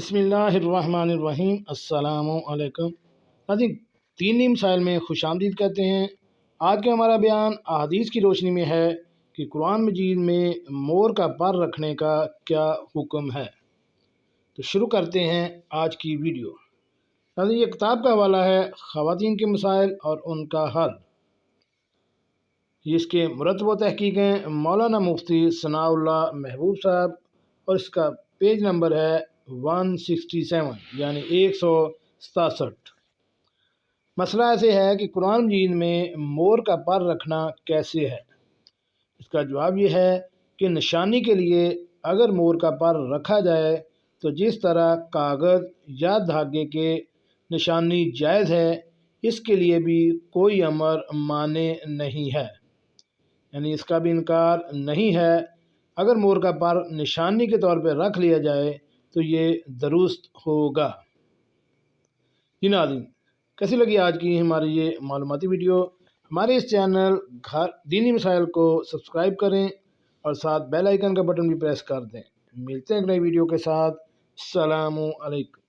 بسم اللہ الرحمن الرحیم۔ السلام علیکم ناظرین، دینی مسائل میں خوش آمدید کہتے ہیں۔ آج کا ہمارا بیان احادیث کی روشنی میں ہے کہ قرآن مجید میں مور کا پر رکھنے کا کیا حکم ہے۔ تو شروع کرتے ہیں آج کی ویڈیو۔ ناظرین، یہ کتاب کا حوالہ ہے خواتین کے مسائل اور ان کا حل۔ اس کے مرتب و تحقیق ہیں مولانا مفتی ثناء اللہ محبوب صاحب، اور اس کا پیج نمبر ہے 167 یعنی 167۔ مسئلہ ایسے ہے کہ قرآن مجید میں مور کا پر رکھنا کیسے ہے۔ اس کا جواب یہ ہے کہ نشانی کے لیے اگر مور کا پر رکھا جائے تو جس طرح کاغذ یا دھاگے کے نشانی جائز ہے، اس کے لیے بھی کوئی امر مانع نہیں ہے، یعنی اس کا بھی انکار نہیں ہے۔ اگر مور کا پر نشانی کے طور پہ رکھ لیا جائے تو یہ درست ہوگا۔ جی ناظرین، کیسی لگی آج کی ہماری یہ معلوماتی ویڈیو؟ ہمارے اس چینل دینی مسائل کو سبسکرائب کریں اور ساتھ بیل آئیکن کا بٹن بھی پریس کر دیں۔ ملتے ہیں ایک نئی ویڈیو کے ساتھ۔ السلام علیکم۔